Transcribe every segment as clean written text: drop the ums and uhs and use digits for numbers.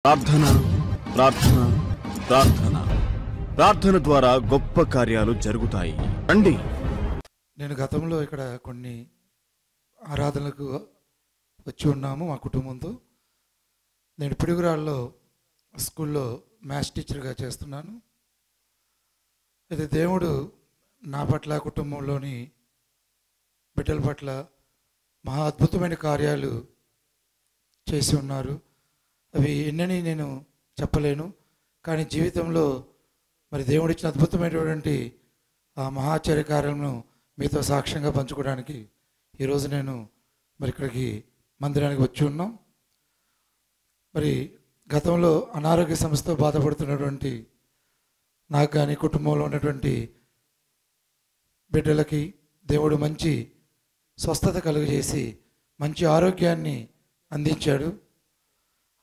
ప్రార్థన ప్రార్థన ప్రార్థన ప్రార్థన ద్వారా గొప్ప కార్యాలు జరుగుతాయి. రండి. నేను గతంలో ఇక్కడ కొన్ని ఆరాధనలకు వచ్చి ఉన్నాము మా కుటుంబంతో. నేను పిడుగురాళ్ళలో స్కూల్లో మ్యాథ్స్ టీచర్గా చేస్తున్నాను. అయితే దేవుడు నా పట్ల కుటుంబంలోని బిడ్డల పట్ల మహా అద్భుతమైన కార్యాలు చేసి ఉన్నారు. అవి ఎన్నని నేను చెప్పలేను, కానీ జీవితంలో మరి దేవుడిచ్చిన అద్భుతమైనటువంటి ఆ మహాచర్య కార్యలను మీతో సాక్ష్యంగా పంచుకోవడానికి ఈరోజు నేను మరి ఇక్కడికి మందిరానికి వచ్చి ఉన్నాం. మరి గతంలో అనారోగ్య సమస్యతో బాధపడుతున్నటువంటి నాకు కానీ కుటుంబంలో ఉన్నటువంటి బిడ్డలకి దేవుడు మంచి స్వస్థత కలుగజేసి మంచి ఆరోగ్యాన్ని అందించాడు.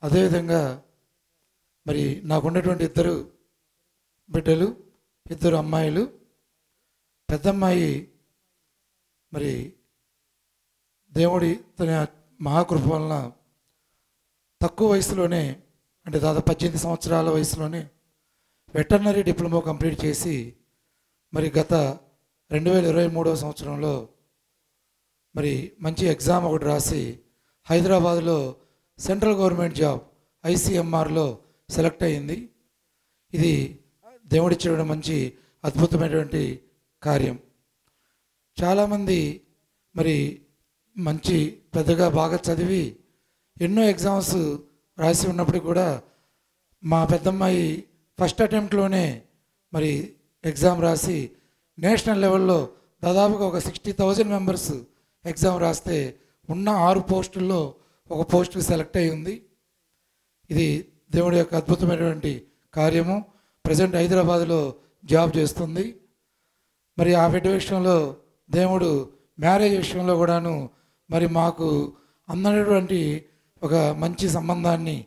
అదేవిధంగా మరి నాకున్నటువంటి ఇద్దరు బిడ్డలు, ఇద్దరు అమ్మాయిలు. పెద్దమ్మాయి మరి దేవుడి తన మహాకృప వలన తక్కువ వయసులోనే, అంటే దాదాపు 18 సంవత్సరాల వయసులోనే వెటర్నరీ డిప్లొమా కంప్లీట్ చేసి మరి గత 2023వ సంవత్సరంలో మరి మంచి ఎగ్జామ్ ఒకటి రాసి హైదరాబాద్లో సెంట్రల్ గవర్నమెంట్ జాబ్ ICMRలో సెలెక్ట్ అయ్యింది. ఇది దేవుడిచ్చిన మంచి అద్భుతమైనటువంటి కార్యం. చాలామంది మరి మంచి పెద్దగా బాగా చదివి ఎన్నో ఎగ్జామ్స్ రాసి ఉన్నప్పుడు కూడా మా పెద్దమ్మాయి ఫస్ట్ అటెంప్ట్లోనే మరి ఎగ్జామ్ రాసి నేషనల్ లెవెల్లో దాదాపుగా ఒక 60,000 మెంబర్స్ ఎగ్జామ్ రాస్తే ఉన్న 6 పోస్టుల్లో ఒక పోస్టుకి సెలెక్ట్ అయి ఉంది. ఇది దేవుడి యొక్క అద్భుతమైనటువంటి కార్యము. ప్రజెంట్ హైదరాబాద్లో జాబ్ చేస్తుంది. మరి ఆ బిడ్డ విషయంలో దేవుడు మ్యారేజ్ విషయంలో కూడాను మరి మాకు అందనటువంటి ఒక మంచి సంబంధాన్ని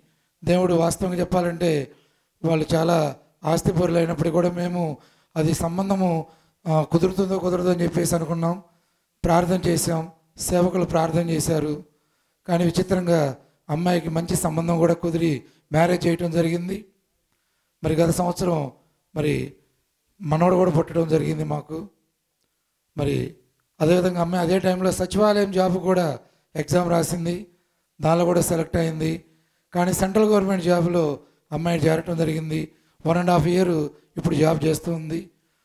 దేవుడు, వాస్తవంగా చెప్పాలంటే వాళ్ళు చాలా ఆస్తిపరులు అయినప్పుడు కూడా మేము అది సంబంధము కుదురుతుందో కుదరదో అని చెప్పేసి అనుకున్నాం. ప్రార్థన చేసాం, సేవకులు ప్రార్థన చేశారు. కానీ విచిత్రంగా అమ్మాయికి మంచి సంబంధం కూడా కుదిరి మ్యారేజ్ చేయటం జరిగింది. మరి గత సంవత్సరం మరి మనవడు కూడా పుట్టడం జరిగింది మాకు. మరి అదేవిధంగా అమ్మాయి అదే టైంలో సచివాలయం జాబ్ కూడా ఎగ్జామ్ రాసింది, దానిలో కూడా సెలెక్ట్ అయింది. కానీ సెంట్రల్ గవర్నమెంట్ జాబ్లో అమ్మాయి చేరటం జరిగింది. 1.5 ఇయర్ ఇప్పుడు జాబ్ చేస్తూ ఉంది.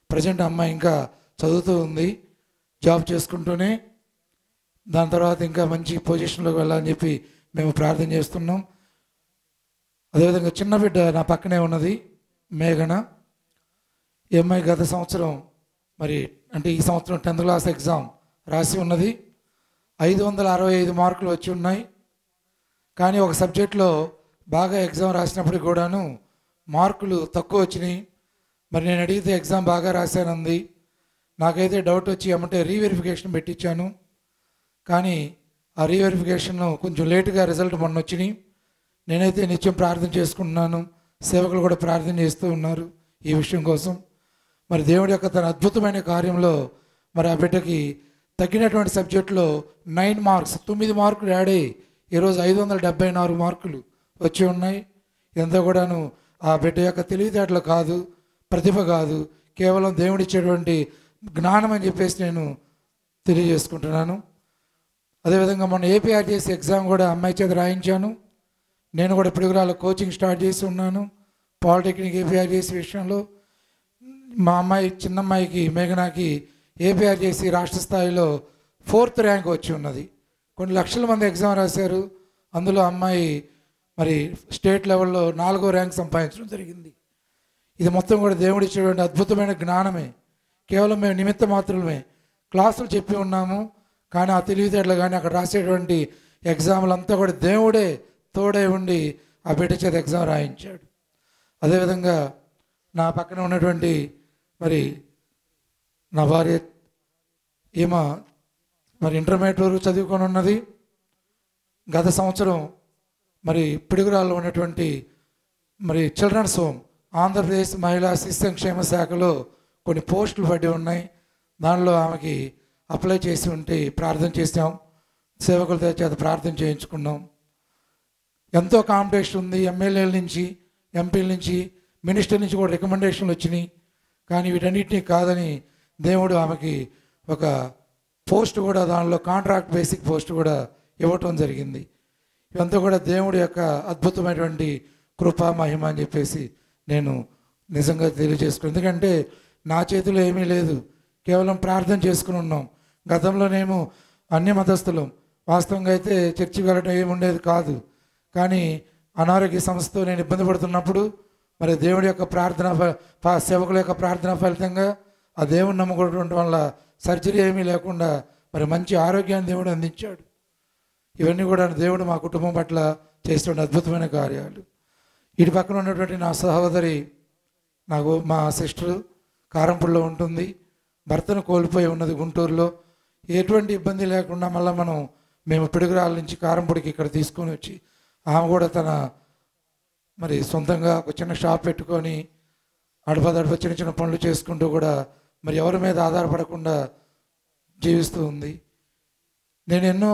ప్రజెంట్ అమ్మాయి ఇంకా చదువుతూ ఉంది, జాబ్ చేసుకుంటూనే. దాని తర్వాత ఇంకా మంచి పొజిషన్లోకి వెళ్ళాలని చెప్పి మేము ప్రార్థన చేస్తున్నాం. అదేవిధంగా చిన్న బిడ్డ నా పక్కనే ఉన్నది, మేఘన. ఈ అమ్మాయి గత సంవత్సరం మరి అంటే ఈ సంవత్సరం 10th క్లాస్ ఎగ్జామ్ రాసి ఉన్నది. 565 మార్కులు వచ్చి ఉన్నాయి. కానీ ఒక సబ్జెక్ట్లో బాగా ఎగ్జామ్ రాసినప్పుడు కూడాను మార్కులు తక్కువ వచ్చినాయి. మరి నేను అడిగితే ఎగ్జామ్ బాగా రాశానంది. నాకైతే డౌట్ వచ్చి ఏమంటే రీవెరిఫికేషన్ పెట్టించాను. కానీ ఆ రీవెరిఫికేషన్ కొంచెం లేటుగా రిజల్ట్ మొన్న వచ్చినాయి. నేనైతే నిత్యం ప్రార్థన చేసుకుంటున్నాను, సేవకులు కూడా ప్రార్థన చేస్తూ ఉన్నారు ఈ విషయం కోసం. మరి దేవుడి యొక్క తన అద్భుతమైన కార్యంలో మరి ఆ బిడ్డకి తగ్గినటువంటి సబ్జెక్టులో 9 మార్క్స్ 9 మార్కులు యాడ్ అయ్యి ఈరోజు 574 మార్కులు వచ్చి ఉన్నాయి. ఇదంతా కూడాను ఆ బిడ్డ యొక్క తెలివితేటలు కాదు, ప్రతిభ కాదు, కేవలం దేవుడిచ్చేటువంటి జ్ఞానం అని చెప్పేసి నేను తెలియజేసుకుంటున్నాను. అదేవిధంగా మొన్న APRJC ఎగ్జామ్ కూడా అమ్మాయి చేత రాయించాను. నేను కూడా పిడుగురాళ్ళ కోచింగ్ స్టార్ట్ చేసి ఉన్నాను పాలిటెక్నిక్ APRJC విషయంలో. మా అమ్మాయి చిన్నమ్మాయికి మేఘనాకి APRJC రాష్ట్ర స్థాయిలో 4th ర్యాంక్ వచ్చి ఉన్నది. కొన్ని లక్షల మంది ఎగ్జామ్ రాశారు. అందులో అమ్మాయి మరి స్టేట్ లెవెల్లో 4వ ర్యాంక్ సంపాదించడం జరిగింది. ఇది మొత్తం కూడా దేవుడిచ్చేటువంటి అద్భుతమైన జ్ఞానమే. కేవలం మేము నిమిత్త మాత్రమే క్లాసులు చెప్పి ఉన్నాము, కానీ ఆ తెలివితేటలు కానీ అక్కడ రాసేటువంటి ఎగ్జామ్లంతా కూడా దేవుడే తోడై ఉండి ఆ బిడ్డ చేత ఎగ్జామ్ రాయించాడు. అదేవిధంగా నా పక్కన ఉన్నటువంటి మరి నా భార్య ఈమె మరి ఇంటర్మీడియట్ వరకు చదువుకొని ఉన్నది. గత సంవత్సరం మరి పిడుగురాల్లో ఉన్నటువంటి మరి చిల్డ్రన్స్ హోమ్ ఆంధ్రప్రదేశ్ మహిళా శిశు సంక్షేమ శాఖలో కొన్ని పోస్టులు పడి ఉన్నాయి. దానిలో ఆమెకి అప్లై చేసి ఉంటే ప్రార్థన చేసాం, సేవకులతో చేత ప్రార్థన చేయించుకున్నాం. ఎంతో కాంపిటీషన్ ఉంది. ఎమ్మెల్యేల నుంచి, ఎంపీల నుంచి, మినిస్టర్ నుంచి కూడా రికమెండేషన్లు వచ్చినాయి. కానీ వీటన్నిటినీ కాదని దేవుడు ఆమెకి ఒక పోస్ట్ కూడా, దానిలో కాంట్రాక్ట్ బేసిక్ పోస్ట్ కూడా ఇవ్వటం జరిగింది. ఇవంతా కూడా దేవుడి యొక్క అద్భుతమైనటువంటి కృపా మహిమ అని చెప్పేసి నేను నిజంగా తెలియజేసుకున్నాను. ఎందుకంటే నా చేతిలో ఏమీ లేదు, కేవలం ప్రార్థన చేసుకుని ఉన్నాం. గతంలోనేమో అన్య మతస్థులం, వాస్తవంగా అయితే చర్చికి వెళ్ళడం ఏముండేది కాదు. కానీ అనారోగ్య సమస్యతో నేను ఇబ్బంది పడుతున్నప్పుడు మరి దేవుడి యొక్క ప్రార్థన, సేవకుల యొక్క ప్రార్థన ఫలితంగా ఆ దేవుని నమ్ముకోవడం వల్ల సర్జరీ ఏమీ లేకుండా మరి మంచి ఆరోగ్యాన్ని దేవుడు అందించాడు. ఇవన్నీ కూడా దేవుడు మా కుటుంబం పట్ల చేస్తున్న అద్భుతమైన కార్యాలు. ఇటు పక్కన ఉన్నటువంటి నా సహోదరి, మా సిస్టర్ కారంపూడిలో ఉంటుంది. భర్తను కోల్పోయి ఉన్నది గుంటూరులో. ఎటువంటి ఇబ్బంది లేకుండా మళ్ళీ మేము పిడుగురాల నుంచి కారంపూడికి ఇక్కడ తీసుకొని వచ్చి ఆమె కూడా తన మరి సొంతంగా ఒక చిన్న షాప్ పెట్టుకొని అడపదడప చిన్న చిన్న పనులు చేసుకుంటూ కూడా మరి ఎవరి మీద ఆధారపడకుండా జీవిస్తూ ఉంది. నేను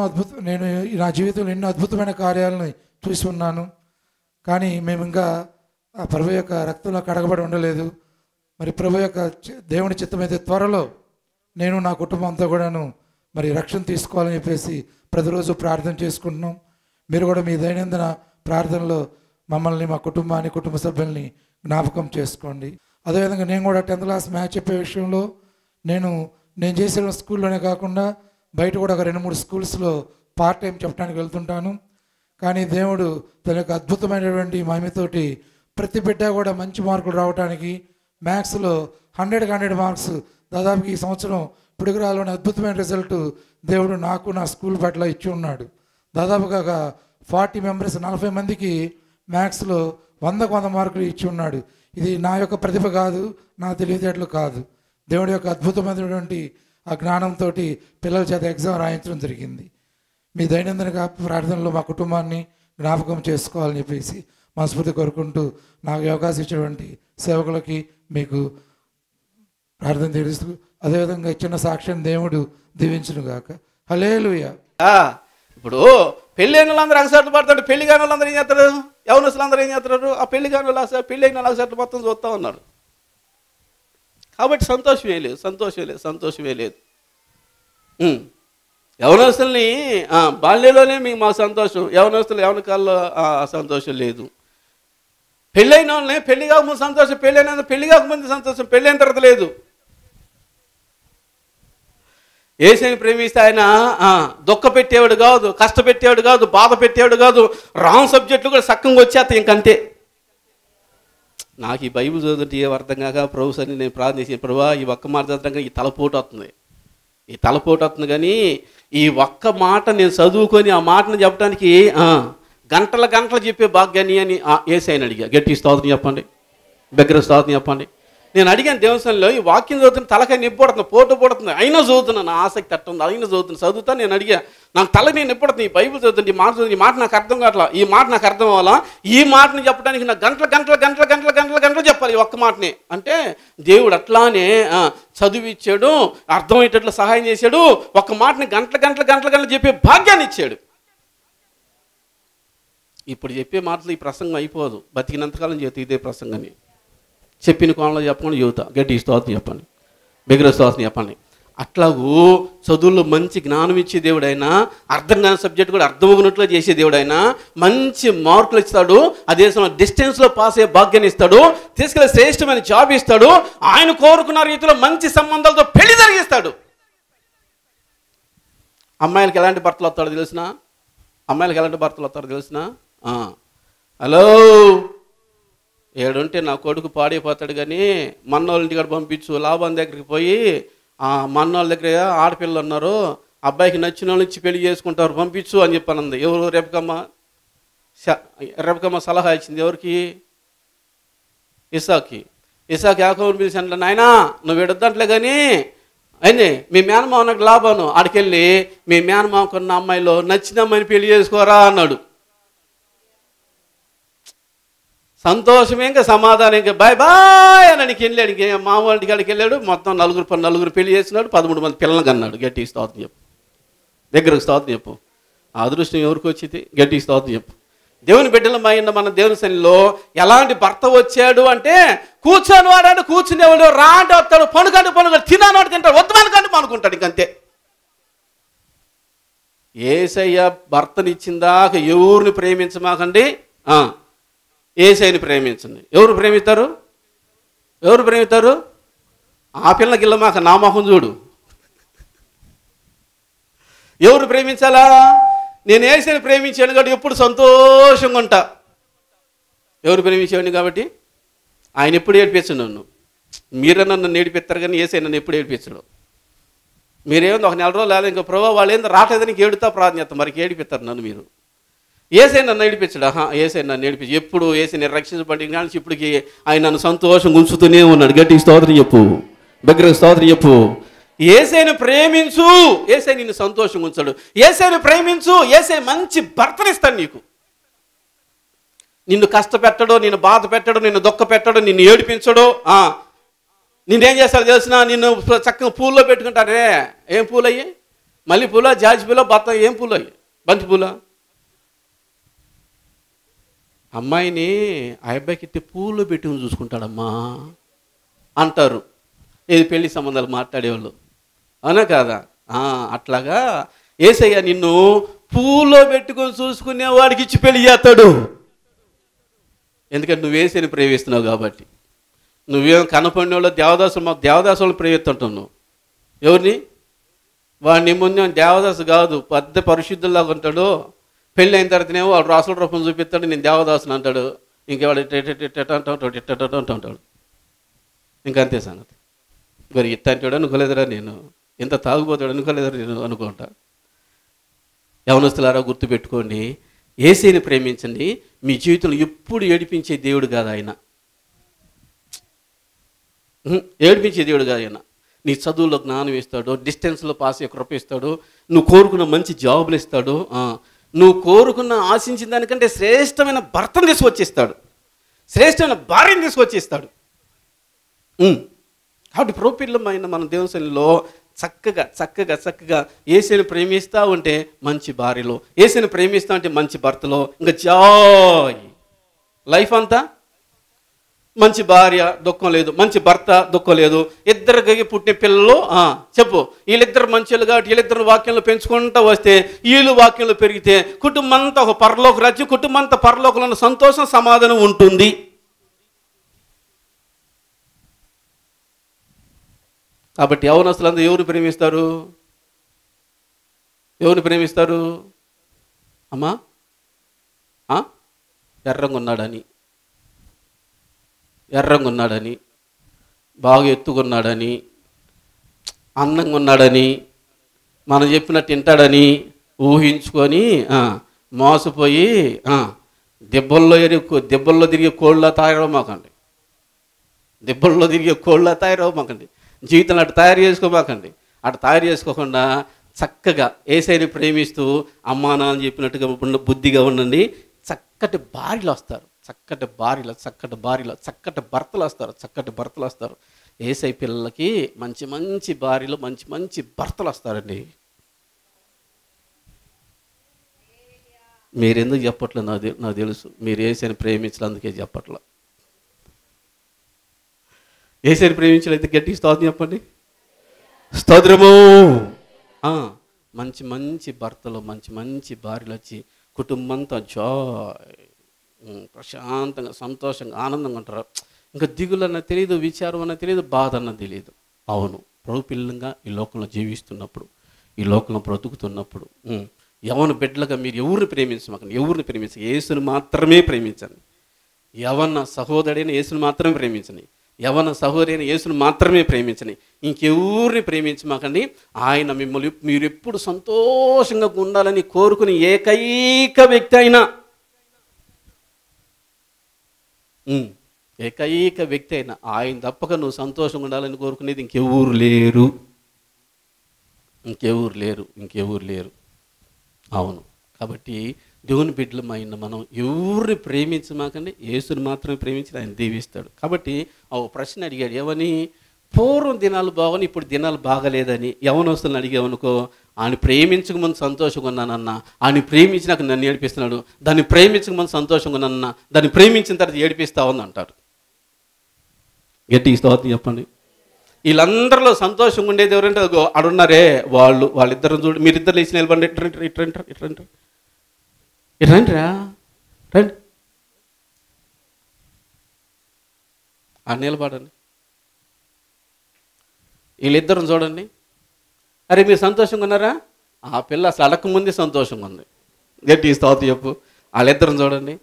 నా జీవితంలో ఎన్నో అద్భుతమైన కార్యాలను చూసి ఉన్నాను. కానీ మేము ఇంకా ఆ ప్రభు యొక్క రక్తంలో కడగబడి ఉండలేదు. మరి ప్రభు యొక్క దేవుని చిత్తమైతే త్వరలో నేను నా కుటుంబం అంతా కూడాను మరి రక్షణ తీసుకోవాలని చెప్పేసి ప్రతిరోజు ప్రార్థన చేసుకుంటున్నాం. మీరు కూడా మీ దైనందిన ప్రార్థనలో మమ్మల్ని, మా కుటుంబాన్ని, కుటుంబ సభ్యుల్ని జ్ఞాపకం చేసుకోండి. అదేవిధంగా నేను కూడా 10th క్లాస్ మ్యాథ్స్ చెప్పే విషయంలో నేను చేసిన స్కూల్లోనే కాకుండా బయట కూడా ఒక 2-3 స్కూల్స్లో పార్ట్ టైం చెప్పడానికి వెళ్తుంటాను. కానీ దేవుడు తన యొక్క అద్భుతమైనటువంటి మహిమతోటి ప్రతి బిడ్డ కూడా మంచి మార్కులు రావడానికి, మ్యాథ్స్లో 100కి 100 మార్క్స్ దాదాపు ఈ సంవత్సరం పిడుగురాలోని అద్భుతమైన రిజల్ట్ దేవుడు నాకు, నా స్కూల్ పట్ల ఇచ్చి ఉన్నాడు. దాదాపుగా 40 మెంబర్స్, 40 మందికి మ్యాథ్స్లో 100కు 100 మార్కులు ఇచ్చి ఉన్నాడు. ఇది నా యొక్క ప్రతిభ కాదు, నా తెలివితేటలు కాదు. దేవుడి యొక్క అద్భుతమైనటువంటి ఆ జ్ఞానంతో పిల్లల చేత ఎగ్జామ్ రాయించడం జరిగింది. మీ దైనందిన ప్రార్థనలో మా కుటుంబాన్ని జ్ఞాపకం చేసుకోవాలని చెప్పేసి మనస్ఫూర్తి కోరుకుంటూ నాకు అవకాశం ఇచ్చినటువంటి సేవకులకి మీకు ప్రార్థన తెలుస్తూ, అదేవిధంగా ఇచ్చిన సాక్ష్యం దేవుడు దీవించును గాక. హల్లెలూయా. ఇప్పుడు పెళ్ళి అయిన వాళ్ళందరూ అగసాట్లు పడతాడు, పెళ్లి కాని వాళ్ళందరూ ఏం చేస్తారు? యవనస్తులు అందరూ ఏం చేస్తారు? ఆ పెళ్లి కాని వాళ్ళు పెళ్ళి అయిన అగసాట్లు మొత్తం చూస్తూ ఉన్నారు. కాబట్టి సంతోషమే లేదు. యవనస్తుల్ని బాల్యంలోనే మా సంతోషం, యవన కాలంలో సంతోషం లేదు. పెళ్ళైన వాళ్ళని పెళ్లి కాకముందు సంతోషం, పెళ్లి కాకముందు సంతోషం, పెళ్ళైన తర్వాత లేదు. యేసుని ప్రేమిస్తే ఆయన దుఃఖ పెట్టేవాడు కాదు, కష్టపెట్టేవాడు కాదు, బాధ పెట్టేవాడు కాదు. రాంగ్ సబ్జెక్టులు కూడా సక్కంగా వచ్చేస్తాయి ఇంకంతే. నాకు ఈ బైబిల్ చదువుతుంటే ఏ అర్థం కాక ప్రభు సన్ని నేను ప్రార్థించిన, ప్రభువా ఈ ఒక్క మాట చదవడానికి ఈ తలపోటు వస్తుంది కానీ ఈ ఒక్క మాట నేను చదువుకొని ఆ మాటను చెప్పడానికి గంటలు చెప్పే భాగ్యాన్ని అని యేసయ్యని అడిగా. గట్టి స్తోత్రం చెప్పండి, బిగ్గర స్తోత్రం చెప్పండి. నేను అడిగాను దేవస్థానంలో, ఈ వాక్యం చదువుతున్న తలకాయ నిప్పడుతుంది, పోటు పడుతుంది, అయినా చదువుతున్నాను, నా ఆసక్తి అట్టుంది, అయినా చదువుతాను. నేను అడిగా, నాకు తలకి నిప్పడుతుంది, ఈ బైబిల్ చదువుతుంది, ఈ మాట నాకు అర్థం కావట్లా, ఈ మాట నాకు అర్థం అవ్వాలా, ఈ మాటని చెప్పడానికి నాకు గంటలు చెప్పాలి ఈ ఒక్క మాటని అంటే దేవుడు అట్లానే చదివిచ్చాడు, అర్థమయ్యేటట్లు సహాయం చేశాడు, ఒక్క మాటని గంటలు చెప్పే భాగ్యాన్ని ఇచ్చాడు. ఇప్పుడు చెప్పే మాటలు ఈ ప్రసంగం అయిపోదు, బతికినంతకాలం చేతి ఇదే ప్రసంగాన్ని చెప్పిన కోణంలో చెప్పకుండా యువత గట్టి స్తోత్రం చెప్పండి, బిగ్గర స్తోత్రం చెప్పండి. అట్లాగూ చదువుల్లో మంచి జ్ఞానం ఇచ్చే దేవుడైనా, అర్థం కాని సబ్జెక్ట్ కూడా అర్థమవునట్లుగా చేసే దేవుడైనా, మంచి మార్కులు ఇస్తాడు, అదే సమయంలో డిస్టెన్స్లో పాస్ అయ్యే భాగ్యాన్ని ఇస్తాడు, తీసుకెళ్ళే శ్రేష్టమైన జాబ్ ఇస్తాడు, ఆయన కోరుకున్న రీతిలో మంచి సంబంధాలతో పెళ్లి జరిగిస్తాడు. అమ్మాయిలకి ఎలాంటి భర్తలు వస్తాడో తెలిసిన? హలో, ఏడుంటే నా కొడుకు పాడైపోతాడు కానీ మన్నోళ్ళ ఇంటికాడ పంపించు, లాభం దగ్గరికి పోయి మన్నోళ్ళ దగ్గర ఆడపిల్లలు ఉన్నారు, అబ్బాయికి నచ్చిన వాళ్ళ నుంచి పెళ్లి చేసుకుంటారు, పంపించు అని చెప్పానంది. ఎవరు? రెబకమ్మ సలహా ఇచ్చింది. ఎవరికి? ఇసాకి యాకోబుని పిలిచి అంటే, నాయనా నువ్వు ఎడొద్దంటలే కానీ అయింది మీ మేనమావ నాకు లాభాను, ఆడికెళ్ళి మీ మేనమావకున్న అమ్మాయిలో నచ్చిన అమ్మాయిని పెళ్లి చేసుకోరా అన్నాడు. సంతోషమే, ఇంకా సమాధానం, ఇంకా బాయ్ అన్నానికి వెళ్ళాడు. ఇంక మామూలు కాడికి వెళ్ళాడు, మొత్తం నలుగురు పెళ్లి చేసినాడు, 13 మంది పిల్లలు కన్నాడు. గట్టి స్తోత్రం చెప్పు, దగ్గరకు స్తోత్రం చెప్పు. ఆ అదృష్టం ఎవరికి వచ్చింది? గట్టి స్తోత్రం చెప్పు. దేవుని బిడ్డలమైన మన దేవుని సన్నిధిలో ఎలాంటి భర్త వచ్చాడు అంటే, కూర్చొని వాడు కూర్చునేవాడు, రా అంటే వస్తాడు, పనుకంటే పనుకుంటాడు, తిన్నాడు తింటాడు, వద్దు మనకంటే అనుకుంటాడు. ఇంకంతే. యేసయ్య భర్తనిచ్చిందాక ఎవరిని ప్రేమించమాకండి, యేసయ్యని ప్రేమించండి. ఎవరు ప్రేమిస్తారు? ఎవరు ప్రేమిస్తారు? ఆ పిల్ల గిల్లమాక, నా మొహం చూడు. ఎవరు ప్రేమించాలా? నేను యేసయ్యని ప్రేమించాను కాబట్టి ఎప్పుడు సంతోషంగా ఉంటా. ఎవరు ప్రేమించేవాడిని కాబట్టి ఆయన ఎప్పుడు ఏడిపించడు నన్ను. మీరన్నా నన్ను ఏడిపిస్తారు కానీ యేసయ్య నన్ను ఎప్పుడు ఏడిపించడు. మీరేమో ఒక 4 రోజులు లేదా ఇంకా ప్రభావ వాళ్ళు ఏందో రావట్లేదని ఏడుతా ప్రార్థన మరికి ఏడిపిస్తారు నన్ను. మీరు యేసయ్య నన్ను ఏడిపించడు. యేసయ్య నన్ను ఏడిపించి ఎప్పుడు యేసయ్యని రక్షించబడి కానీ ఇప్పటికి ఆయన నన్ను సంతోషం ఉంచుతూనే ఉన్నాడు. గట్టి స్తోత్రం చెప్పు, దగ్గర స్తోత్రం చెప్పు. యేసయ్యని ప్రేమించు, యేసయ్య నిన్ను సంతోషంగా ఉంచాడు. యేసయ్యని ప్రేమించు, యేసయ్య మంచి భర్తనిస్తాడు నీకు. నిన్ను కష్టపెట్టడు, నిన్ను బాధ పెట్టడు, నిన్ను దుఃఖ పెట్టడు, నిన్ను ఏడిపించడు. నిన్నేం చేస్తాడు తెలిసిన? నిన్ను చక్కగా పూల్లో పెట్టుకుంటారే. ఏం పూలు అయ్యి? మల్లె పూల, జాజి పూల, బత్త, ఏం పూలు అయ్యి? బంతి పూల. అమ్మాయిని ఆ అబ్బాయికి ఇట్టి పూల్లో పెట్టుకుని చూసుకుంటాడమ్మా అంటారు ఏది పెళ్లి సంబంధాలు మాట్లాడేవాళ్ళు, అవునా కాదా? అట్లాగా యేసయ్య నిన్ను పూల్లో పెట్టుకొని చూసుకునే వాడికి ఇచ్చి పెళ్లి చేస్తాడు. ఎందుకంటే నువ్వు యేసయ్యని ప్రేమిస్తున్నావు కాబట్టి. నువ్వేం కనపడిన వాళ్ళు దేవదాసులను ప్రేమిస్తుంటావు. నువ్వు ఎవరిని? వాడిని ముందు దేవదాసు కాదు, పెద్ద పరిశుద్ధుల్లాగా ఉంటాడు. పెళ్ళి అయిన తర్వాతనేమో వాడు రాసుల రూపం చూపిస్తాడు, నేను దేవదాసుని అంటాడు. ఇంకెవాడు అంటాడు. ఇంకంతే సంగతి. మరి ఇట్టంటాడు అనుకోలేదురా నేను, ఇంత తాగుపోతాడు అనుకోలేదురా నేను అనుకుంటా. యవనస్తులారా గుర్తుపెట్టుకోండి, యేసయ్యని ప్రేమించండి. మీ జీవితంలో ఎప్పుడు ఏడిపించే దేవుడు కాదు ఆయన. ఏడిపించే దేవుడు కాదు ఆయన. నీ చదువులో జ్ఞానం ఇస్తాడు, డిస్టెన్స్లో పాస్ అయ్యే కృప ఇస్తాడు, నువ్వు కోరుకున్న మంచి జాబులు ఇస్తాడు, నువ్వు కోరుకున్న ఆశించిన దానికంటే శ్రేష్టమైన భర్తను తీసుకొచ్చిస్తాడు, శ్రేష్టమైన భార్యను తీసుకొచ్చిస్తాడు. కాబట్టి ప్రోపిల్లమైన మన దేవుని సన్నిధిలో చక్కగా చక్కగా చక్కగా యేసయ్యని ప్రేమిస్తూ ఉంటే మంచి భార్యలో, యేసయ్యని ప్రేమిస్తూ ఉంటే మంచి భర్తలో, ఇంకా జాయ్ లైఫ్ అంతా. మంచి భార్య దుఃఖం లేదు, మంచి భర్త దుఃఖం లేదు. ఇద్దరికి పుట్టిన పిల్లలు చెప్పు, వీళ్ళిద్దరు మంచిలు కాబట్టి వీళ్ళిద్దరు వాక్యంలో పెంచుకుంటూ వస్తే, వీళ్ళు వాక్యంలో పెరిగితే కుటుంబం అంతా ఒక పరలోక రాజ్యం, కుటుంబం అంతా పరలోకంలో సంతోషం సమాధానం ఉంటుంది. కాబట్టి యవనస్తులందరూ ఎవరు ప్రేమిస్తారు? ఎవరిని ప్రేమిస్తారు? అమ్మా ఎర్రంగా ఉన్నాడని, బాగా ఎత్తుకున్నాడని, అందంగా ఉన్నాడని, మనం చెప్పినట్టు తింటాడని ఊహించుకొని మోసపోయి దెబ్బల్లో తిరిగే కోళ్ళ తయారవమాకండి. దెబ్బల్లో తిరిగే కోళ్ళ తయారవమాకండి. జీవితం అటు తయారు చేసుకోమాకండి. అటు తయారు చేసుకోకుండా చక్కగా యేసయ్యని ప్రేమిస్తూ అమ్మా నాన్న చెప్పినట్టుగా బుద్ధిగా ఉండండి. చక్కటి భార్యలు వస్తారు, చక్కటి భర్తలు వస్తారు. యేసయ్య పిల్లలకి మంచి మంచి భార్యలు, మంచి మంచి భర్తలు వస్తారండి. మీరెందుకు చెప్పట్లేదు నాకు తెలుసు. మీరు యేసయ్యని ప్రేమించడానికి చెప్పట్లేదు. యేసయ్యని ప్రేమించలేదు గట్టి స్తోత్రం చెప్పండి. స్తోత్రము. మంచి మంచి భర్తలు, మంచి మంచి భార్యలు వచ్చి కుటుంబంతో జాయ్ ప్రశాంతంగా సంతోషంగా ఆనందంగా ఉంటారు. ఇంకా దిగులు అన్న తెలియదు, విచారం అన్న తెలియదు, బాధ అన్న తెలియదు. అవును, ప్రభు పిల్లలుగా ఈ లోకంలో జీవిస్తున్నప్పుడు, ఈ లోకంలో బ్రతుకుతున్నప్పుడు యవన బిడ్డలుగా మీరు ఎవరిని ప్రేమించండి, యేసుని మాత్రమే ప్రేమించండి. యవన సహోదరుడైన యేసుని మాత్రమే ప్రేమించండి, యవన సహోదరైన యేసుని మాత్రమే ప్రేమించండి. ఇంకెవరిని ప్రేమించమాకండి. ఆయన మిమ్మల్ని మీరు ఎప్పుడు సంతోషంగా ఉండాలని కోరుకుని ఏకైక వ్యక్తి అయినా ఆయన తప్పక నువ్వు సంతోషంగా ఉండాలని కోరుకునేది ఇంకెవరు లేరు. అవును, కాబట్టి దేవుని బిడ్డలమైన మనం ఎవరిని ప్రేమించమాకండి, యేసుని మాత్రమే ప్రేమించి ఆయన దీవిస్తాడు. కాబట్టి ఆ ప్రశ్న అడిగాడు, ఏమని? పూర్వం దినాలు బాగుని ఇప్పుడు దినాలు బాగలేదని యవనస్తులను అడిగామనుకో, ఆయన ప్రేమించక ముందు సంతోషంగా ఉన్నానన్నా, ఆయన ప్రేమించినాక నన్ను ఏడిపిస్తున్నాడు, దాన్ని ప్రేమించక ముందు సంతోషంగా ఉన్నానన్నా, దాన్ని ప్రేమించిన తర్వాత ఏడిపిస్తా ఉంది అంటారు. గట్టి స్తోత్రం చెప్పండి. వీళ్ళందరిలో సంతోషంగా ఉండేది ఎవరంటే అడున్నారే వాళ్ళిద్దరు చూడు. మీరిద్దరు లేచి నిలబండి, ఇట్రండిరా రండి, ఆ నిలబడండి. వీళ్ళిద్దరం చూడండి. అరే మీరు సంతోషంగా ఉన్నారా? ఆ పిల్ల అసలు అడగకముందే సంతోషంగా ఉంది. గట్టి స్తోత్రం చెప్పు. వాళ్ళిద్దరం చూడండి.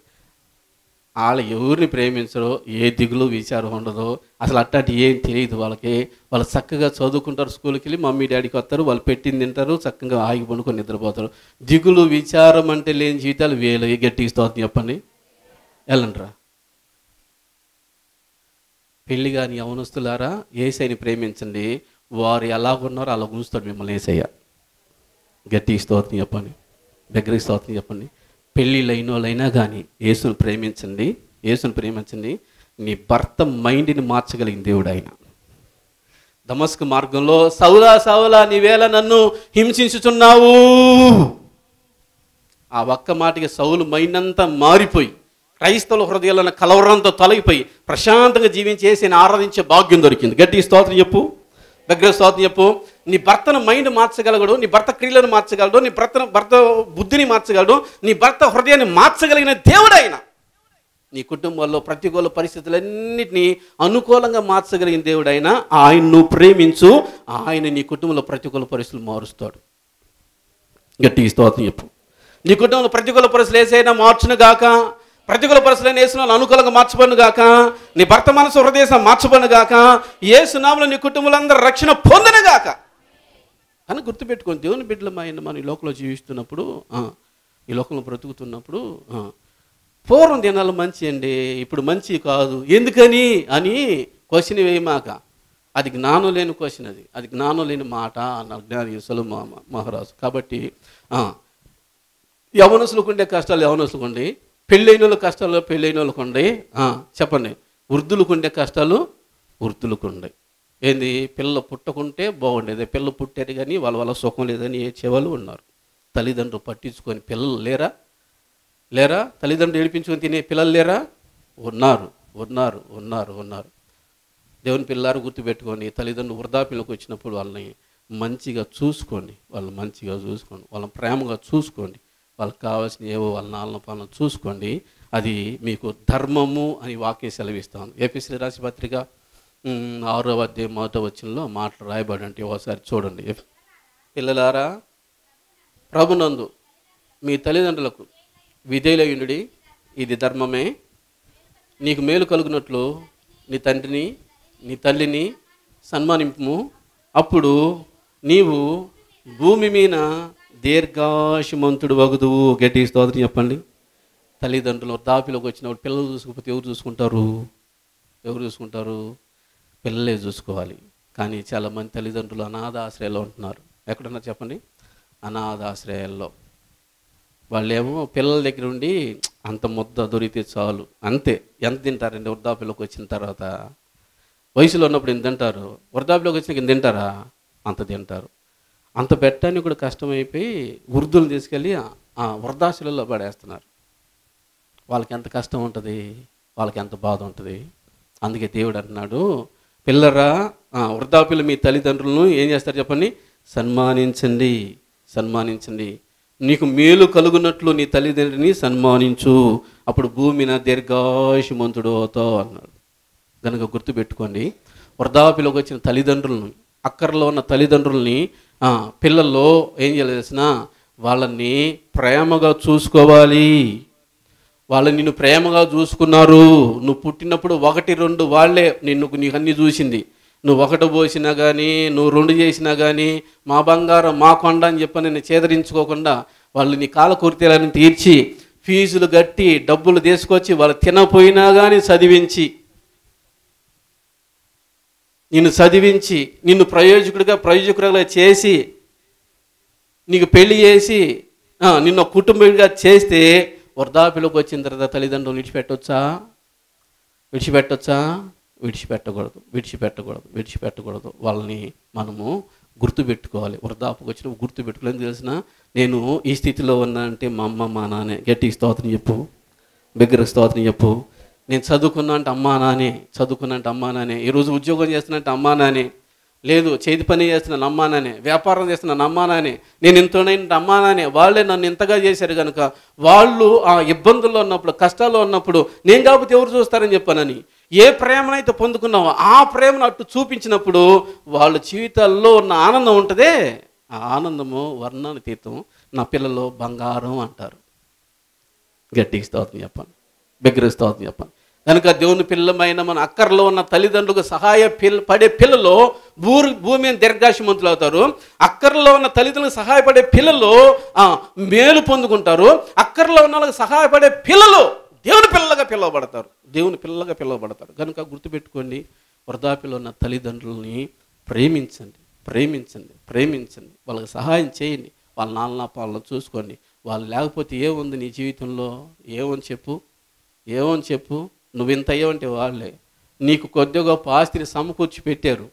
వాళ్ళు ఎవరిని ప్రేమించరో, ఏ దిగులు విచారం ఉండదో, అసలు అట్లాంటి ఏం తెలియదు వాళ్ళకి. వాళ్ళు చక్కగా చదువుకుంటారు, స్కూల్కి వెళ్ళి మమ్మీ డాడీకి వస్తారు, వాళ్ళు పెట్టింది తింటారు, చక్కగా ఆగి పండుకొని నిద్రపోతారు. దిగులు విచారం అంటే లేని జీవితాలు వేలు. గట్టి స్తోత్రం చెప్పండి. వెళ్ళండిరా. పెళ్లి కాని యవనస్తులారా, యేసయ్యని ప్రేమించండి. వారు ఎలాగున్నారో అలా ఉంచుతాడు మిమ్మల్ని యేసయ్య. గట్టి స్తోత్రం చెప్పండి, దగ్గరికి స్తోత్రం చెప్పండి. పెళ్ళిళ్ళు అయిన వాళ్ళైనా కానీ యేసుని ప్రేమించండి, యేసుని ప్రేమించండి. నీ భర్త మైండ్ని మార్చగలిగిన దేవుడు ఆయన. దమస్కు మార్గంలో సౌలా సౌలా నీవేళ నన్ను హింసించుచున్నావు, ఆ ఒక్క మాటకి సౌలు మైండ్ అంతా మారిపోయి క్రైస్తవుల హృదయాలను కలవరంతో తొలగిపోయి ప్రశాంతంగా జీవించేసి ఆరాధించే భాగ్యం దొరికింది. గట్టి స్తోత్రం చెప్పు, దగ్గర స్తోత్రం చెప్పు. నీ భర్తను మైండ్ మార్చగలగడు, నీ భర్త క్రియలను మార్చగలడు, నీ భర్త బుద్ధిని మార్చగలడు, నీ భర్త హృదయాన్ని మార్చగలిగిన దేవుడు ఆయన. నీ కుటుంబంలో ప్రతికూల పరిస్థితులన్నింటినీ అనుకూలంగా మార్చగలిగిన దేవుడు ఆయన. ఆయన నువ్వు ప్రేమించు, ఆయన నీ కుటుంబంలో ప్రతికూల పరిస్థితులు మారుస్తాడు. గట్టి స్తోత్రం చెప్పు. నీ కుటుంబంలో ప్రతికూల పరిస్థితులు ఏసైనా మార్చును గాక, ప్రతికూల పరిస్థితులను యేసునామములో అనుకూలంగా మార్చబడును గాక, నీ భర్త మనసు హృదయం మార్చబడును గాక, యేసునామములో నీ కుటుంబాలందరూ రక్షణ పొందును గాక. అని గుర్తుపెట్టుకోండి. దేవుని బిడ్డలమైన మనం ఈ లోకంలో జీవిస్తున్నప్పుడు, ఈ లోకంలో బ్రతుకుతున్నప్పుడు, పూర్వం దినాలు మంచి అండి, ఇప్పుడు మంచి కాదు ఎందుకని అని క్వశ్చన్ వేయమాక. అది జ్ఞానం లేని క్వశ్చన్, అది జ్ఞానం లేని మాట అన్నారు జ్ఞాని సొలొమోను మహారాజు. కాబట్టి యవనస్తులకు ఉండే కష్టాలు యవనస్తులకు ఉండి, పెళ్ళైన వాళ్ళ కష్టాలు పెళ్ళైన వాళ్ళకు ఉండి, చెప్పండి, వృద్ధులకు ఉండే కష్టాలు వృద్ధులకు ఉండే. ఏంది, పిల్లలు పుట్టకుంటే బాగుండేది, పిల్లలు పుట్టారు కానీ వాళ్ళ సుఖం లేదని ఏడ్చేవాళ్ళు ఉన్నారు. తల్లిదండ్రులు పట్టించుకొని పిల్లలు లేరా తల్లిదండ్రులు ఏడిపించుకొని తినే పిల్లలు లేరా? ఉన్నారు. దేవుని పిల్లలు గుర్తుపెట్టుకొని తల్లిదండ్రులు వృద్ధాప్యంలోకి వచ్చినప్పుడు వాళ్ళని మంచిగా చూసుకోండి, వాళ్ళని ప్రేమగా చూసుకోండి, వాళ్ళకి కావాల్సిన ఏవో వాళ్ళ నాన్న పాలన చూసుకోండి. అది మీకు ధర్మము అని వాక్యం సెలవిస్తాను. ఎఫెసీయుల రాసిన పత్రిక 6వ అధ్యాయం 1వ వచనంలో మాటలు రాయబడి అంటే ఒకసారి చూడండి. పిల్లలారా, ప్రభునందు మీ తల్లిదండ్రులకు విధేయులయుండుడి, ఇది ధర్మమే. నీకు మేలు కలుగునట్లు నీ తండ్రిని నీ తల్లిని సన్మానింపుము, అప్పుడు నీవు భూమి మీద దీర్ఘాయుష్మంతుడు వగుదువు. గట్టి స్తోత్రం చెప్పండి. తల్లిదండ్రులు వృద్ధాప్యంలోకి వచ్చినప్పుడు పిల్లలు చూసుకోకపోతే ఎవరు చూసుకుంటారు? పిల్లలే చూసుకోవాలి. కానీ చాలామంది తల్లిదండ్రులు అనాథ ఆశ్రయాల్లో ఉంటున్నారు. ఎక్కడున్నారు చెప్పండి? అనాథ ఆశ్రయాల్లో. వాళ్ళేమో పిల్లల దగ్గర ఉండి అంత ముద్ద దొరికితే చాలు, అంతే. ఎంత తింటారండి వృద్ధాప్యంలోకి వచ్చిన తర్వాత? వయసులో ఉన్నప్పుడు ఇంత తింటారు, వృద్ధాప్యంలోకి వచ్చినాక ఇంత తింటారా? అంత తింటారు. అంత పెట్టడానికి కూడా కష్టమైపోయి వృద్ధులు తీసుకెళ్ళి వృద్ధాశ్రయాల్లో పడేస్తున్నారు. వాళ్ళకి ఎంత కష్టం ఉంటుంది, వాళ్ళకి ఎంత బాధ ఉంటుంది. అందుకే దేవుడు అంటున్నాడు, పిల్లరా వృద్ధాప్యులు మీ తల్లిదండ్రులను ఏం చేస్తారు చెప్పండి? సన్మానించండి. నీకు మేలు కలుగునట్లు నీ తల్లిదండ్రిని సన్మానించు, అప్పుడు భూమిన దీర్ఘాయుష్మంతుడు అవుతావు అన్నాడు. కనుక గుర్తుపెట్టుకోండి, వృద్ధాప్యలోకి వచ్చిన తల్లిదండ్రులను, అక్కర్లో ఉన్న తల్లిదండ్రుల్ని పిల్లల్లో ఏం చేయాల్సిన వాళ్ళని ప్రేమగా చూసుకోవాలి. వాళ్ళు నిన్ను ప్రేమగా చూసుకున్నారు. నువ్వు పుట్టినప్పుడు 1-2 వాళ్ళే నీకు అన్నీ చూసింది. నువ్వు 1 పోసినా కానీ, నువ్వు 2 చేసినా కానీ, మా బంగారం మా కొండ అని చెప్పని నేను చేదరించుకోకుండా వాళ్ళు నీ కాల కోరికలను తీర్చి, ఫీజులు కట్టి, డబ్బులు తీసుకొచ్చి, వాళ్ళు తినపోయినా కానీ చదివించి నిన్ను ప్రయోజకుడిగా చేసి, నీకు పెళ్లి చేసి, నిన్ను కుటుంబీగా చేస్తే వృద్ధాప్యలోకి వచ్చిన తర్వాత తల్లిదండ్రులు విడిచిపెట్టొచ్చా? విడిచిపెట్టకూడదు. వాళ్ళని మనము గుర్తుపెట్టుకోవాలి. వృద్ధాప్యకు వచ్చినప్పుడు గుర్తుపెట్టుకోవాలని తెలిసిన నేను ఈ స్థితిలో ఉన్నా అంటే మా అమ్మ మా నాన్నే. గట్టికి స్తోత్రం చెప్పు, బిగ్గరకి స్తోత్రం చెప్పు. నేను చదువుకున్నా అంటే అమ్మా నానే, చదువుకున్నా అంటే అమ్మా నానే. ఈరోజు ఉద్యోగం చేస్తున్నా అంటే అమ్మా నానే. లేదు చేతి పని చేస్తున్నాను అమ్మా నానే, వ్యాపారం చేస్తున్నాను అమ్మా నానే, నేను ఇంతనైనా అమ్మా నానే. వాళ్ళే నన్ను ఇంతగా చేశారు కనుక వాళ్ళు ఆ ఇబ్బందుల్లో ఉన్నప్పుడు, కష్టాల్లో ఉన్నప్పుడు నేను కాకపోతే ఎవరు చూస్తారని చెప్పానని ఏ ప్రేమనైతే పొందుకున్నావో ఆ ప్రేమను అట్టు చూపించినప్పుడు వాళ్ళ జీవితాల్లో ఉన్న ఆనందం ఉంటుందే, ఆ ఆనందము వర్ణాతీతం. నా పిల్లలు బంగారం అంటారు. గట్టికి స్తోత్రం చెప్పండి, బిగ్గరకి స్తోత్రం చెప్పండి. కనుక దేవుని పిల్లమైన మన అక్కర్లో ఉన్న తల్లిదండ్రులకు పడే పిల్లలు భూమి మీద దీర్ఘాయుష్మంతులు అవుతారు. అక్కర్లో ఉన్న తల్లిదండ్రులకు సహాయపడే పిల్లలు మేలు పొందుకుంటారు. అక్కర్లో ఉన్న వాళ్ళకి సహాయపడే పిల్లలు దేవుని పిల్లలుగా పిలువబడతారు, దేవుని పిల్లలుగా పిలువబడతారు. కనుక గుర్తుపెట్టుకోండి, వృద్ధాప్యలో ఉన్న తల్లిదండ్రులని ప్రేమించండి, ప్రేమించండి, ప్రేమించండి. వాళ్ళకి సహాయం చేయండి, వాళ్ళ నాన్న పాలను చూసుకోండి. వాళ్ళు లేకపోతే ఏముంది నీ జీవితంలో? ఏమని చెప్పు, ఏమని చెప్పు? నువ్వు ఇంత అయ్యావంటే వాళ్ళే నీకు కొద్దిగా గొప్ప ఆస్తిని సమకూర్చి పెట్టారు.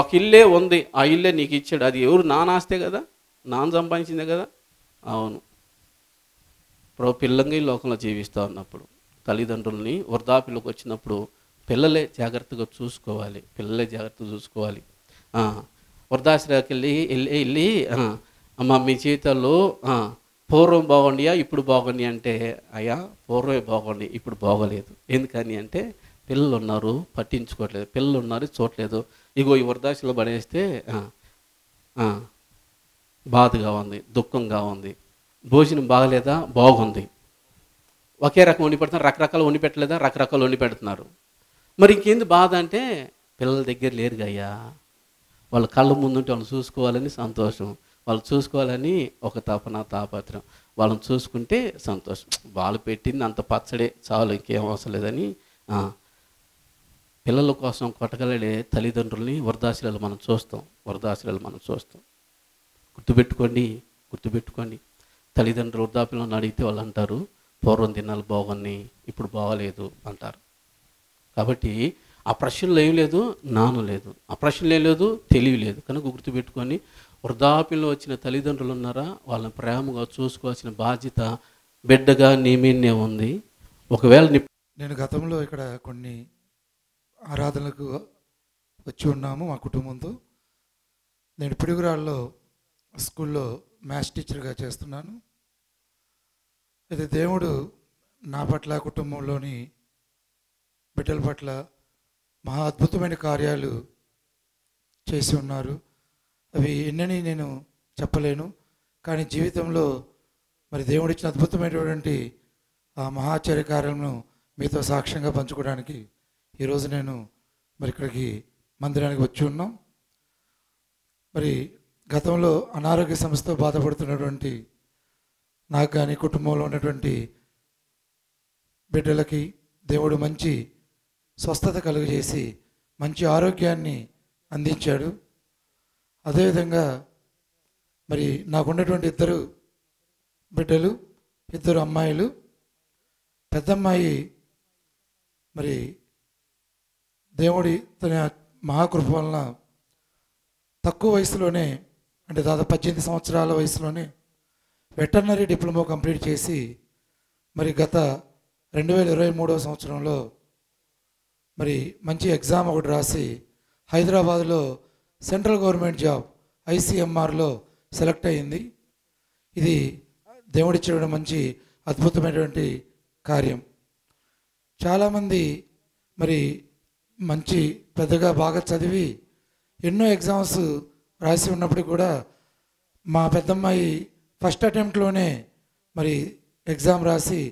ఒక ఇల్లే ఉంది, ఆ ఇల్లే నీకు ఇచ్చాడు. అది ఎవరు? నానాస్తే కదా, నాన్న సంపాదించిందే కదా. అవును, పిల్లంగా ఈ లోకంలో జీవిస్తూ ఉన్నప్పుడు తల్లిదండ్రులని వృద్ధాప్యలోకి వచ్చినప్పుడు పిల్లలే జాగ్రత్తగా చూసుకోవాలి, పిల్లలే జాగ్రత్తగా చూసుకోవాలి. వృద్ధాశ్రయానికి వెళ్ళి అమ్మ మీ జీవితాల్లో పూర్వం బాగుండియా ఇప్పుడు బాగుండి అంటే, అయ్యా పూర్వమే బాగుండి ఇప్పుడు బాగోలేదు. ఎందుకని అంటే పిల్లలు ఉన్నారు పట్టించుకోవట్లేదు, పిల్లలు ఉన్నారు చూడలేదు. ఇగో ఈ వృద్ధాశ్రలో పడేస్తే బాధగా ఉంది, దుఃఖంగా ఉంది. భోజనం బాగలేదా? బాగుంది. ఒకే రకం వండి పెడుతున్నారు, రకరకాలు వండి పెట్టలేదా? రకరకాలు వండి పెడుతున్నారు. మరి ఇంకేంది బాధ అంటే పిల్లల దగ్గర లేరుగా అయ్యా. వాళ్ళ కళ్ళ ముందుంటే వాళ్ళు చూసుకోవాలని సంతోషం, వాళ్ళు చూసుకోవాలని ఒక తాపత్రం, వాళ్ళని చూసుకుంటే సంతోషం. వాళ్ళు పెట్టింది అంత పచ్చడే చాలు, ఇంకేం అవసరం లేదని పిల్లల కోసం కొట్టగలడే తల్లిదండ్రుల్ని వృద్ధాశ్రయాలు మనం చూస్తాం, వృద్ధాశ్రయాలు మనం చూస్తాం. గుర్తుపెట్టుకోండి. తల్లిదండ్రులు వృద్ధాప్యంలో అడిగితే వాళ్ళు అంటారు పూర్వం దినాలు బాగున్నాయి ఇప్పుడు బాగలేదు అంటారు. కాబట్టి ఆ ప్రశ్నలు ఏం లేదు, నాను లేదు, ఆ ప్రశ్నలు ఏం లేదు, తెలివి లేదు. కనుక గుర్తుపెట్టుకొని వృద్ధాప్యంలో వచ్చిన తల్లిదండ్రులు ఉన్నారా, వాళ్ళని ప్రేమగా చూసుకోవాల్సిన బాధ్యత బిడ్డగా నీ మీదనే ఉంది. ఒకవేళ నేను గతంలో ఇక్కడ కొన్ని ఆరాధనలకు వచ్చి ఉన్నాము మా కుటుంబంతో. నేను పిడుగురాళ్ళలో స్కూల్లో మ్యాథ్స్ టీచర్గా చేస్తున్నాను. అయితే దేవుడు నా పట్ల కుటుంబంలోని బిడ్డల పట్ల మహా అద్భుతమైన కార్యాలు చేసి ఉన్నారు. అవి ఎన్నని నేను చెప్పలేను, కానీ జీవితంలో మరి దేవుడిచ్చిన అద్భుతమైనటువంటి ఆ మహాచర్య కార్యాలను మీతో సాక్ష్యంగా పంచుకోవడానికి ఈరోజు నేను మరి ఇక్కడికి మందిరానికి వచ్చి ఉన్నాం. మరి గతంలో అనారోగ్య సమస్యతో బాధపడుతున్నటువంటి నాకు కానీ కుటుంబంలో ఉన్నటువంటి బిడ్డలకి దేవుడు మంచి స్వస్థత కలుగజేసి మంచి ఆరోగ్యాన్ని అందించాడు. అదేవిధంగా మరి నాకున్నటువంటి 2 బిడ్డలు, 2 అమ్మాయిలు. పెద్దమ్మాయి మరి దేవుడి తన మహాకృప వలన తక్కువ వయసులోనే, అంటే దాదాపు 18 సంవత్సరాల వయసులోనే వెటర్నరీ డిప్లొమా కంప్లీట్ చేసి మరి గత 2023 సంవత్సరంలో మరి మంచి ఎగ్జామ్ ఒకటి రాసి హైదరాబాద్లో సెంట్రల్ గవర్నమెంట్ జాబ్ ICMRలో సెలెక్ట్ అయ్యింది. ఇది దేవుడిచ్చిన మంచి అద్భుతమైనటువంటి కార్యం. చాలామంది మరి మంచి పెద్దగా బాగా చదివి ఎన్నో ఎగ్జామ్స్ రాసి ఉన్నప్పటికీ కూడా మా పెద్దమ్మాయి ఫస్ట్ అటెంప్ట్లోనే మరి ఎగ్జామ్ రాసి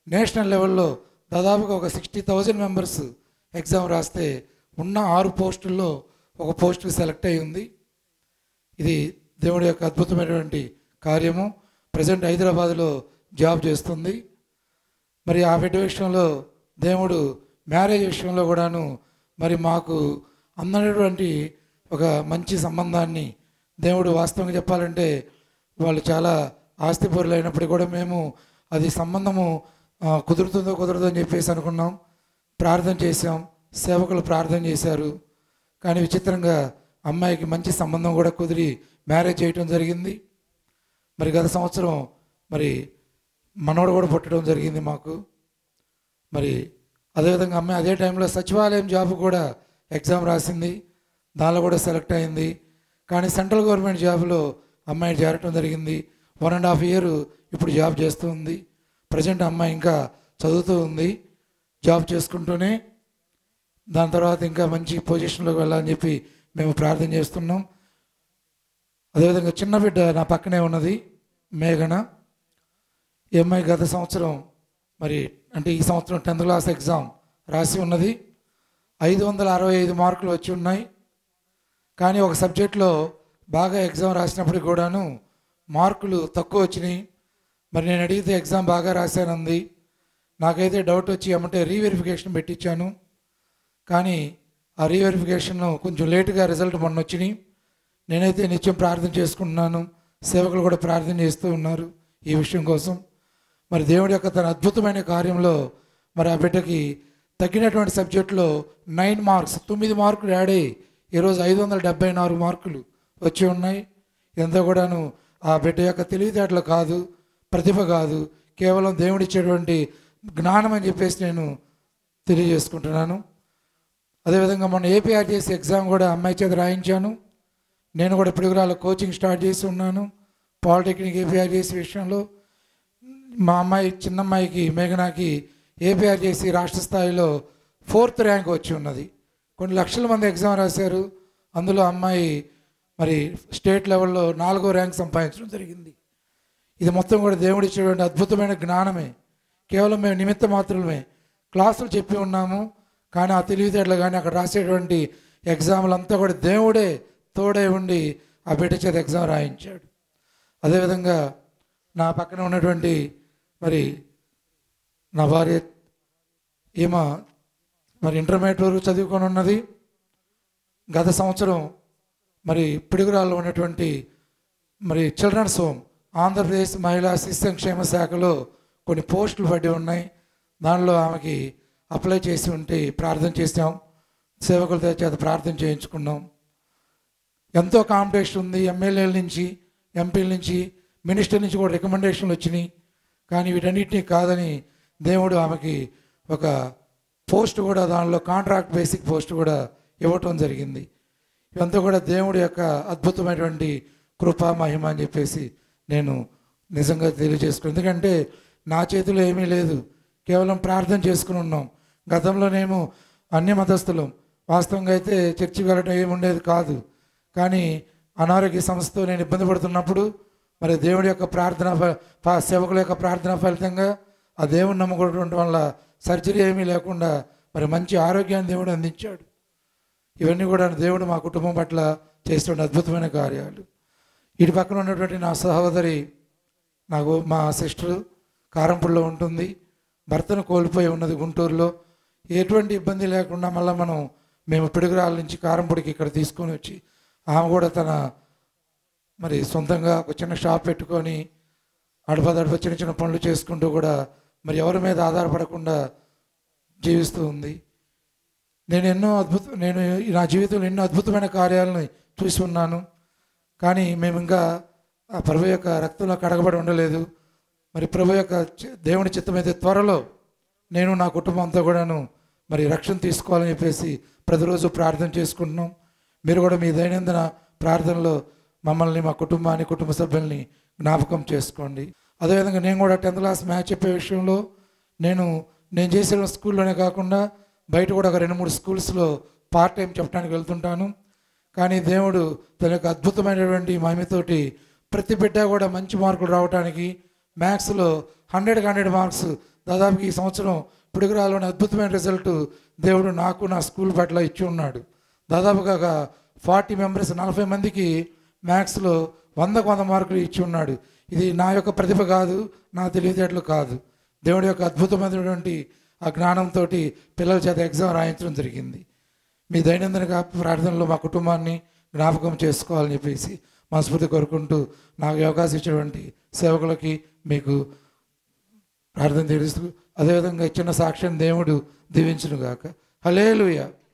నేషనల్ లెవెల్లో దాదాపుగా ఒక 60,000 మెంబర్స్ ఎగ్జామ్ రాస్తే ఉన్న 6 పోస్టుల్లో ఒక పోస్టుకి సెలెక్ట్ అయి ఉంది. ఇది దేవుడి యొక్క అద్భుతమైనటువంటి కార్యము. ప్రజెంట్ హైదరాబాద్లో జాబ్ చేస్తుంది. మరి ఆ బిడ్డ విషయంలో దేవుడు మ్యారేజ్ విషయంలో కూడాను మరి మాకు అందనటువంటి ఒక మంచి సంబంధాన్ని దేవుడు, వాస్తవంగా చెప్పాలంటే వాళ్ళు చాలా ఆస్తిపరులు అయినప్పటికీ కూడా మేము అది సంబంధము కుదురుతుందో కుదరదో అని చెప్పేసి అనుకున్నాం. ప్రార్థన చేశాం, సేవకులు ప్రార్థన చేశారు. కానీ విచిత్రంగా అమ్మాయికి మంచి సంబంధం కూడా కుదిరి మ్యారేజ్ చేయటం జరిగింది. మరి గత సంవత్సరం మరి మనవడు కూడా పుట్టడం జరిగింది మాకు. మరి అదేవిధంగా అమ్మాయి అదే టైంలో సచివాలయం జాబ్ కూడా ఎగ్జామ్ రాసింది, దానిలో కూడా సెలెక్ట్ అయింది. కానీ సెంట్రల్ గవర్నమెంట్ జాబ్లో అమ్మాయి చేరటం జరిగింది. 1.5 year ఇప్పుడు జాబ్ చేస్తూ ఉంది. ప్రజెంట్ అమ్మాయి ఇంకా చదువుతూ ఉంది, జాబ్ చేసుకుంటూనే. దాని తర్వాత ఇంకా మంచి పొజిషన్లోకి వెళ్ళాలని చెప్పి మేము ప్రార్థన చేస్తున్నాం. అదేవిధంగా చిన్న బిడ్డ నా పక్కనే ఉన్నది, మేఘన. ఈ అమ్మాయి గత సంవత్సరం మరి అంటే ఈ సంవత్సరం 10th class ఎగ్జామ్ రాసి ఉన్నది. 565 మార్కులు వచ్చి ఉన్నాయి. కానీ ఒక సబ్జెక్ట్లో బాగా ఎగ్జామ్ రాసినప్పటికి కూడాను మార్కులు తక్కువ వచ్చినాయి. మరి నేను అడిగితే ఎగ్జామ్ బాగా రాశానంది. నాకైతే డౌట్ వచ్చి ఏమంటే రీవెరిఫికేషన్ పెట్టించాను. కానీ ఆ రీవెరిఫికేషన్ కొంచెం లేటుగా రిజల్ట్ మొన్న వచ్చినాయి. నేనైతే నిత్యం ప్రార్థన చేసుకుంటున్నాను, సేవకులు కూడా ప్రార్థన చేస్తూ ఉన్నారు ఈ విషయం కోసం. మరి దేవుడి యొక్క తన అద్భుతమైన కార్యంలో మరి ఆ బిడ్డకి తగ్గినటువంటి సబ్జెక్టులో 9 మార్క్స్ 9 మార్కులు యాడ్ అయ్యి ఈరోజు 574 మార్కులు వచ్చి ఉన్నాయి. ఇదంతా కూడాను ఆ బిడ్డ యొక్క తెలివితేటలు కాదు, ప్రతిభ కాదు, కేవలం దేవుడిచ్చేటువంటి జ్ఞానం అని చెప్పేసి నేను తెలియజేసుకుంటున్నాను. అదేవిధంగా మొన్న ఏపీఆర్జేసీ ఎగ్జామ్ కూడా అమ్మాయి చేత రాయించాను. నేను కూడా పిడుగురాళ్ళ కోచింగ్ స్టార్ట్ చేసి ఉన్నాను పాలిటెక్నిక్ ఏపీఆర్జేసీ విషయంలో. మా అమ్మాయి చిన్నమ్మాయికి మేఘనాకి ఏపీఆర్జేసీ రాష్ట్ర స్థాయిలో 4th ర్యాంక్ వచ్చి ఉన్నది. కొన్ని లక్షల మంది ఎగ్జామ్ రాశారు, అందులో అమ్మాయి మరి స్టేట్ లెవెల్లో 4వ ర్యాంక్ సంపాదించడం జరిగింది. ఇది మొత్తం కూడా దేవుడు ఇచ్చేటువంటి అద్భుతమైన జ్ఞానమే. కేవలం మేము నిమిత్త మాత్రమే క్లాసులు చెప్పి ఉన్నాము, కానీ ఆ తెలివితేటలు కానీ అక్కడ రాసేటువంటి ఎగ్జామ్లు అంతా కూడా దేవుడే తోడే ఉండి ఆ బిడ్డ చేత ఎగ్జామ్ రాయించాడు. అదేవిధంగా నా పక్కన ఉన్నటువంటి మరి నా భార్య ఈమె మరి ఇంటర్మీడియట్ వరకు చదువుకొని ఉన్నది. గత సంవత్సరం మరి పిడుగురాల్లో ఉన్నటువంటి మరి చిల్డ్రన్స్ హోమ్ ఆంధ్రప్రదేశ్ మహిళా శిశు సంక్షేమ శాఖలో కొన్ని పోస్టులు పడి ఉన్నాయి. దానిలో ఆమెకి అప్లై చేసి ఉంటే ప్రార్థన చేసాం, సేవకుల చేత ప్రార్థన చేయించుకున్నాం. ఎంతో కాంపిటీషన్ ఉంది. ఎమ్మెల్యేల నుంచి, ఎంపీల నుంచి, మినిస్టర్ నుంచి కూడా రికమెండేషన్లు వచ్చినాయి. కానీ వీటన్నిటినీ కాదని దేవుడు ఆమెకి ఒక పోస్ట్ కూడా దానిలో కాంట్రాక్ట్ బేసిక్ పోస్ట్ కూడా ఇవ్వటం జరిగింది. ఇవంతా కూడా దేవుడి యొక్క అద్భుతమైనటువంటి కృపా మహిమ అని చెప్పేసి నేను నిజంగా తెలియజేసుకున్నాను. ఎందుకంటే నా చేతిలో ఏమీ లేదు, కేవలం ప్రార్థన చేసుకుని ఉన్నాం. గతంలోనేమో అన్య మతస్థులం, వాస్తవంగా అయితే చర్చికి వెళ్ళడం ఏముండేది కాదు. కానీ అనారోగ్య సమస్యతో నేను ఇబ్బంది పడుతున్నప్పుడు మరి దేవుడి యొక్క ప్రార్థన సేవకుల యొక్క ప్రార్థన ఫలితంగా ఆ దేవుని నమ్ముకోవడం వల్ల సర్జరీ ఏమీ లేకుండా మరి మంచి ఆరోగ్యాన్ని దేవుడు అందించాడు. ఇవన్నీ కూడా దేవుడు మా కుటుంబం పట్ల చేస్తున్న అద్భుతమైన కార్యాలు. ఇటు పక్కన ఉన్నటువంటి నా సహోదరి, నాకు మా సిస్టరు కారంపూడిలో ఉంటుంది, భర్తను కోల్పోయి ఉన్నది గుంటూరులో. ఎటువంటి ఇబ్బంది లేకుండా మళ్ళీ మేము పిడుగురాల నుంచి కారంపూడికి ఇక్కడ తీసుకొని వచ్చి ఆమె కూడా తన మరి సొంతంగా ఒక చిన్న షాప్ పెట్టుకొని అడపదడప చిన్న చిన్న పనులు చేసుకుంటూ కూడా మరి ఎవరి మీద ఆధారపడకుండా జీవిస్తూ ఉంది. నేను నా జీవితంలో ఎన్నో అద్భుతమైన కార్యాలను చూసి ఉన్నాను. కానీ మేము ఇంకా ఆ ప్రభు యొక్క రక్తంలో కడగబడి ఉండలేదు. మరి ప్రభు యొక్క దేవుని చిత్తమైతే త్వరలో నేను నా కుటుంబం అంతా కూడాను మరి రక్షణ తీసుకోవాలని చెప్పేసి ప్రతిరోజు ప్రార్థన చేసుకుంటున్నాం. మీరు కూడా మీ దైనందిన ప్రార్థనలో మమ్మల్ని, మా కుటుంబాన్ని, కుటుంబ సభ్యుల్ని జ్ఞాపకం చేసుకోండి. అదేవిధంగా నేను కూడా 10th class మ్యాథ్స్ చెప్పే విషయంలో నేను చేసిన స్కూల్లోనే కాకుండా బయట కూడా ఒక 2-3 స్కూల్స్లో పార్ట్ టైం చెప్పడానికి వెళ్తుంటాను. కానీ దేవుడు తన యొక్క అద్భుతమైనటువంటి మహిమతోటి ప్రతి బిడ్డ కూడా మంచి మార్కులు రావడానికి మ్యాథ్స్లో 100కి 100 మార్క్స్ దాదాపుకి ఈ సంవత్సరం పిడుగురాలోని అద్భుతమైన రిజల్ట్ దేవుడు నాకు, నా స్కూల్ పట్ల ఇచ్చి ఉన్నాడు. దాదాపుగా 40 మెంబర్స్ 40 మందికి మ్యాథ్స్లో 100కు 100 మార్కులు ఇచ్చి ఉన్నాడు. ఇది నా యొక్క ప్రతిభ కాదు, నా తెలివితేటలు కాదు, దేవుడి యొక్క అద్భుతమైనటువంటి ఆ జ్ఞానంతో పిల్లల చేత ఎగ్జామ్ రాయించడం జరిగింది. మీ దైనందిన ప్రార్థనలో మా కుటుంబాన్ని జ్ఞాపకం చేసుకోవాలని చెప్పేసి మనస్ఫూర్తి కోరుకుంటూ నాకు అవకాశం ఇచ్చినటువంటి సేవకులకి మీకు ప్రార్థన తెలుస్తూ అదేవిధంగా ఇచ్చిన సాక్ష్యం దేవుడు దీవించును గాక. హల్లెలూయా.